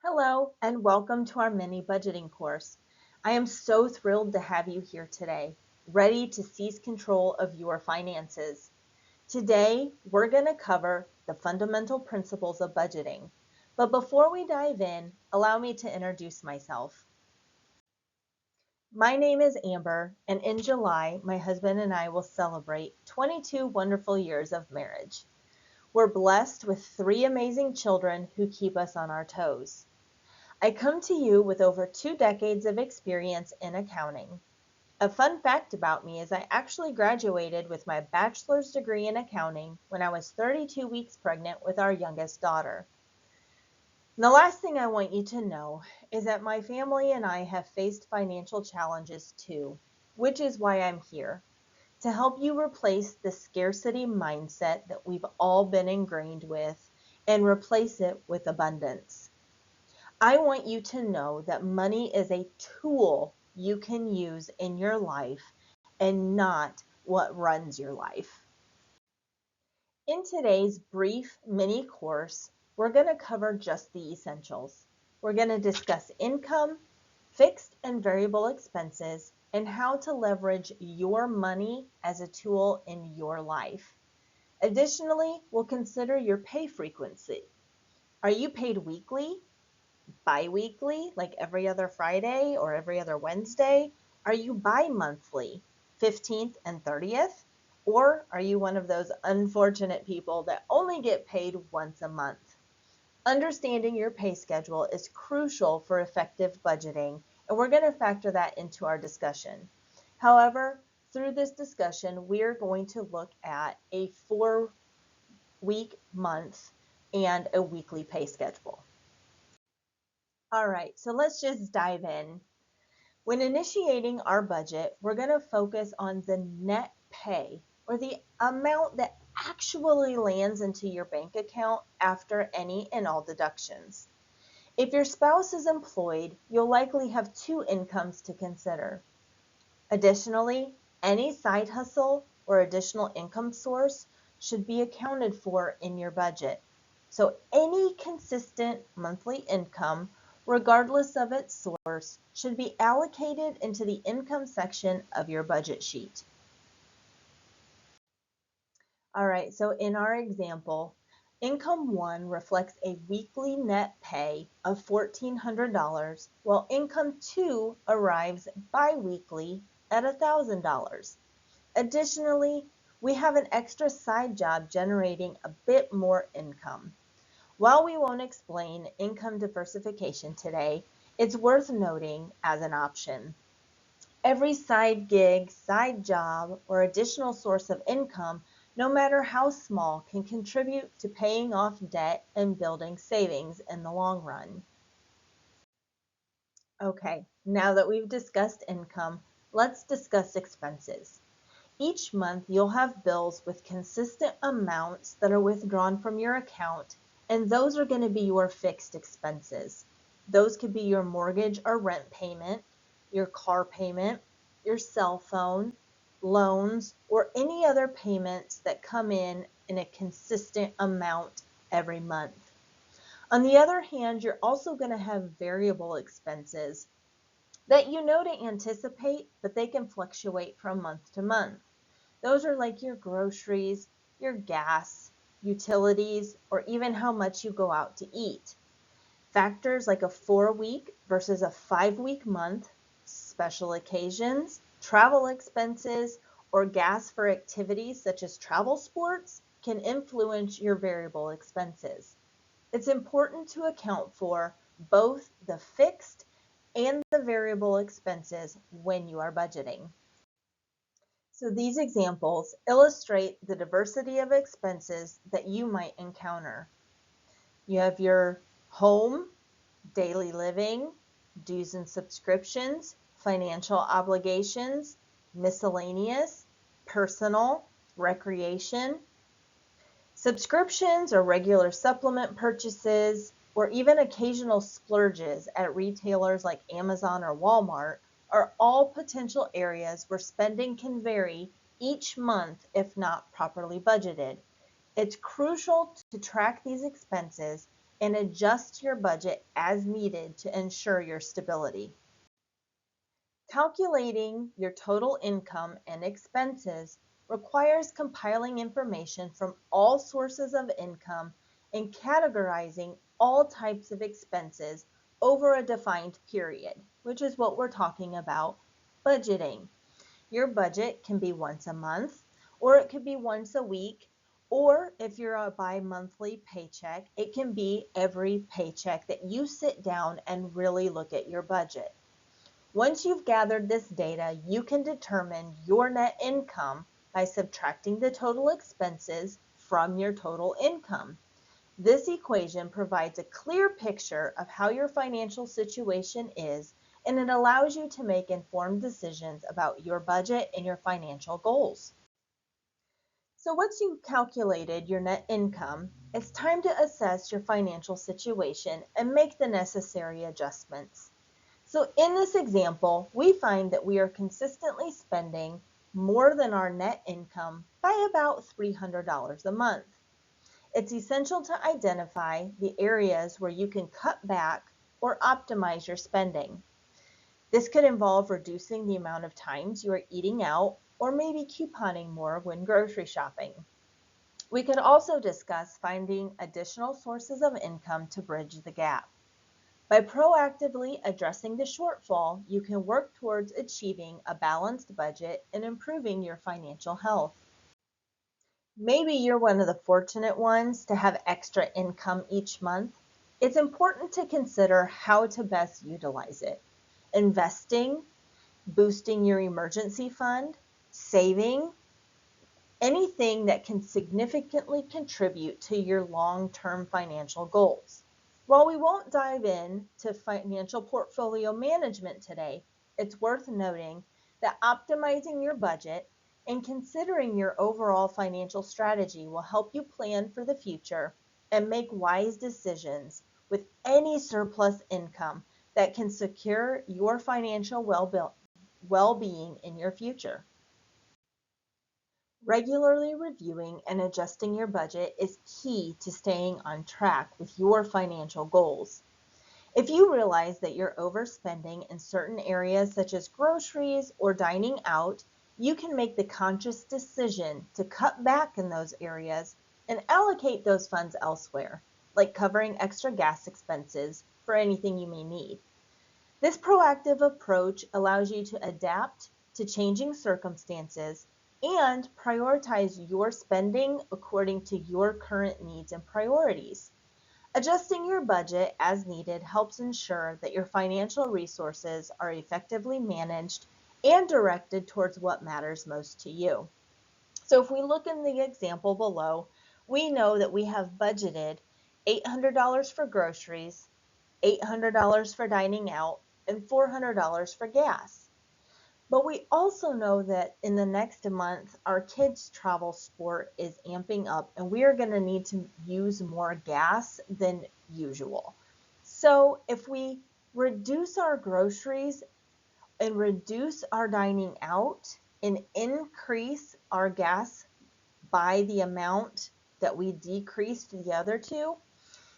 Hello, and welcome to our mini budgeting course. I am so thrilled to have you here today, ready to seize control of your finances. Today, we're going to cover the fundamental principles of budgeting. But before we dive in, allow me to introduce myself. My name is Amber, and in July, my husband and I will celebrate 22 wonderful years of marriage. We're blessed with three amazing children who keep us on our toes. I come to you with over 2 decades of experience in accounting. A fun fact about me is I actually graduated with my bachelor's degree in accounting when I was 32 weeks pregnant with our youngest daughter. And the last thing I want you to know is that my family and I have faced financial challenges too, which is why I'm here, to help you replace the scarcity mindset that we've all been ingrained with and replace it with abundance. I want you to know that money is a tool you can use in your life and not what runs your life. In today's brief mini course, we're going to cover just the essentials. We're going to discuss income, fixed and variable expenses, and how to leverage your money as a tool in your life. Additionally, we'll consider your pay frequency. Are you paid weekly, bi-weekly, like every other Friday or every other Wednesday? Are you bi-monthly, 15th and 30th? Or are you one of those unfortunate people that only get paid once a month? Understanding your pay schedule is crucial for effective budgeting, and we're going to factor that into our discussion. However, through this discussion, we're going to look at a 4-week month and a weekly pay schedule. All right, so let's just dive in. When initiating our budget, we're going to focus on the net pay, or the amount that actually lands into your bank account after any and all deductions. If your spouse is employed, you'll likely have two incomes to consider. Additionally, any side hustle or additional income source should be accounted for in your budget. So any consistent monthly income, regardless of its source, should be allocated into the income section of your budget sheet. All right, so in our example, income one reflects a weekly net pay of $1,400, while income two arrives bi-weekly at $1,000. Additionally, we have an extra side job generating a bit more income. While we won't explain income diversification today, it's worth noting as an option. Every side gig, side job, or additional source of income, no matter how small, can contribute to paying off debt and building savings in the long run. Okay, now that we've discussed income, let's discuss expenses. Each month, you'll have bills with consistent amounts that are withdrawn from your account, and those are going to be your fixed expenses. Those could be your mortgage or rent payment, your car payment, your cell phone, loans, or any other payments that come in a consistent amount every month. On the other hand, you're also going to have variable expenses that you know to anticipate, but they can fluctuate from month to month. Those are like your groceries, your gas, utilities, or even how much you go out to eat. Factors like a 4-week versus a 5-week month, special occasions, travel expenses, or gas for activities such as travel sports can influence your variable expenses. It's important to account for both the fixed and the variable expenses when you are budgeting. So these examples illustrate the diversity of expenses that you might encounter. You have your home, daily living, dues and subscriptions, financial obligations, miscellaneous, personal, recreation. Subscriptions or regular supplement purchases, or even occasional splurges at retailers like Amazon or Walmart, are all potential areas where spending can vary each month if not properly budgeted. It's crucial to track these expenses and adjust your budget as needed to ensure your stability. Calculating your total income and expenses requires compiling information from all sources of income and categorizing all types of expenses over a defined period, which is what we're talking about budgeting. Your budget can be once a month, or it could be once a week, or if you're a bi-monthly paycheck, it can be every paycheck that you sit down and really look at your budget. Once you've gathered this data, you can determine your net income by subtracting the total expenses from your total income. This equation provides a clear picture of how your financial situation is, and it allows you to make informed decisions about your budget and your financial goals. So once you've calculated your net income, it's time to assess your financial situation and make the necessary adjustments. So in this example, we find that we are consistently spending more than our net income by about $300 a month. It's essential to identify the areas where you can cut back or optimize your spending. This could involve reducing the amount of times you are eating out or maybe couponing more when grocery shopping. We could also discuss finding additional sources of income to bridge the gap. By proactively addressing the shortfall, you can work towards achieving a balanced budget and improving your financial health. Maybe you're one of the fortunate ones to have extra income each month. It's important to consider how to best utilize it. Investing, boosting your emergency fund, saving, anything that can significantly contribute to your long-term financial goals. While we won't dive into financial portfolio management today, it's worth noting that optimizing your budget and considering your overall financial strategy will help you plan for the future and make wise decisions with any surplus income that can secure your financial well-being in your future. Regularly reviewing and adjusting your budget is key to staying on track with your financial goals. If you realize that you're overspending in certain areas such as groceries or dining out, you can make the conscious decision to cut back in those areas and allocate those funds elsewhere, like covering extra gas expenses for anything you may need. This proactive approach allows you to adapt to changing circumstances and prioritize your spending according to your current needs and priorities. Adjusting your budget as needed helps ensure that your financial resources are effectively managed and directed towards what matters most to you. So if we look in the example below, we know that we have budgeted $800 for groceries, $800 for dining out, and $400 for gas. But we also know that in the next month, our kids' travel sport is amping up and we are going to need to use more gas than usual. So if we reduce our groceries and reduce our dining out and increase our gas by the amount that we decreased the other two,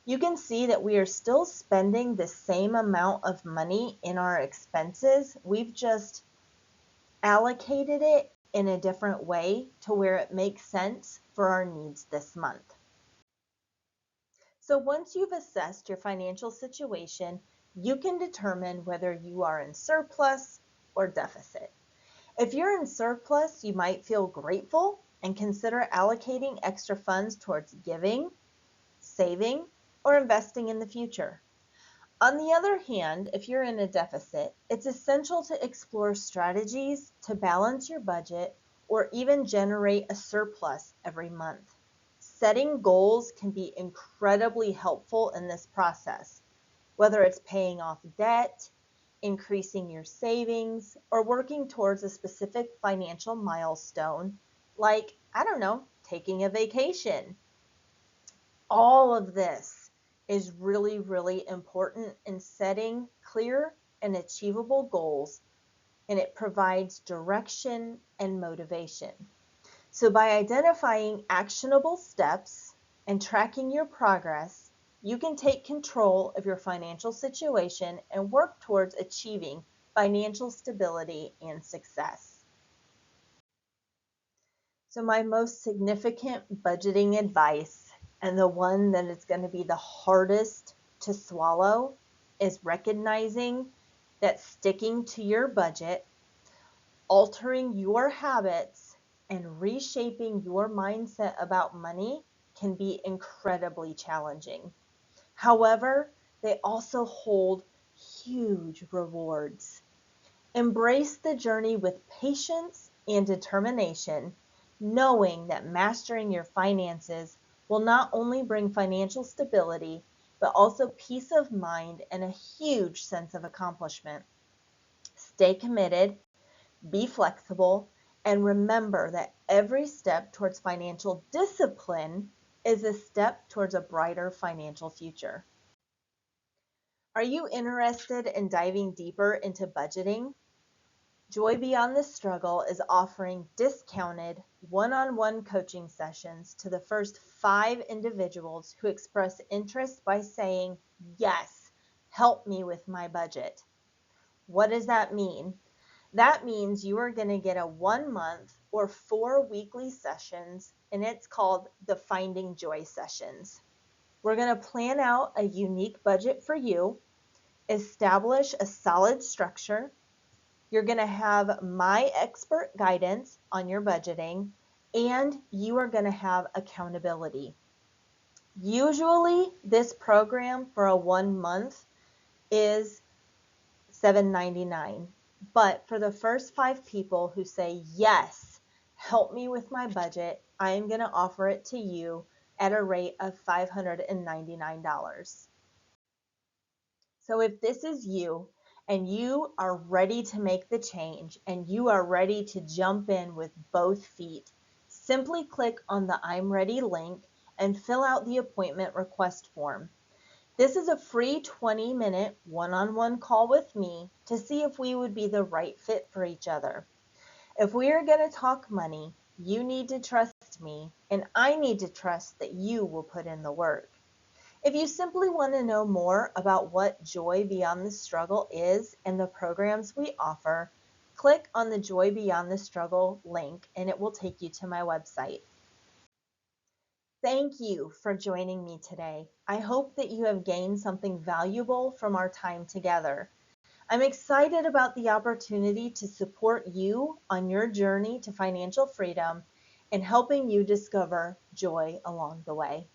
you can see that we are still spending the same amount of money in our expenses. We've just allocated it in a different way to where it makes sense for our needs this month. So once you've assessed your financial situation, you can determine whether you are in surplus or deficit. If you're in surplus, you might feel grateful and consider allocating extra funds towards giving, saving, or investing in the future. On the other hand, if you're in a deficit, it's essential to explore strategies to balance your budget or even generate a surplus every month. Setting goals can be incredibly helpful in this process, whether it's paying off debt, increasing your savings, or working towards a specific financial milestone, like, I don't know, taking a vacation. All of this is really, really important in setting clear and achievable goals, and it provides direction and motivation. So by identifying actionable steps and tracking your progress, you can take control of your financial situation and work towards achieving financial stability and success. So my most significant budgeting advice, and the one that is going to be the hardest to swallow, is recognizing that sticking to your budget, altering your habits, and reshaping your mindset about money can be incredibly challenging. However, they also hold huge rewards. Embrace the journey with patience and determination, knowing that mastering your finances will not only bring financial stability, but also peace of mind and a huge sense of accomplishment. Stay committed, be flexible, and remember that every step towards financial discipline is a step towards a brighter financial future. Are you interested in diving deeper into budgeting? Joy Beyond the Struggle is offering discounted one-on-one coaching sessions to the first 5 individuals who express interest by saying, "Yes, help me with my budget." What does that mean? That means you are going to get a 1 month or 4 weekly sessions, and it's called the Finding Joy sessions. We're going to plan out a unique budget for you, establish a solid structure. You're going to have my expert guidance on your budgeting, and you are going to have accountability. Usually, this program for a 1 month is $7.99. But for the first 5 people who say, "Yes, help me with my budget," I am going to offer it to you at a rate of $599. So if this is you and you are ready to make the change and you are ready to jump in with both feet, simply click on the I'm Ready link and fill out the appointment request form. This is a free 20-minute one-on-one call with me to see if we would be the right fit for each other. If we are going to talk money, you need to trust me, and I need to trust that you will put in the work. If you simply want to know more about what Joy Beyond the Struggle is and the programs we offer, click on the Joy Beyond the Struggle link and it will take you to my website. Thank you for joining me today. I hope that you have gained something valuable from our time together. I'm excited about the opportunity to support you on your journey to financial freedom and helping you discover joy along the way.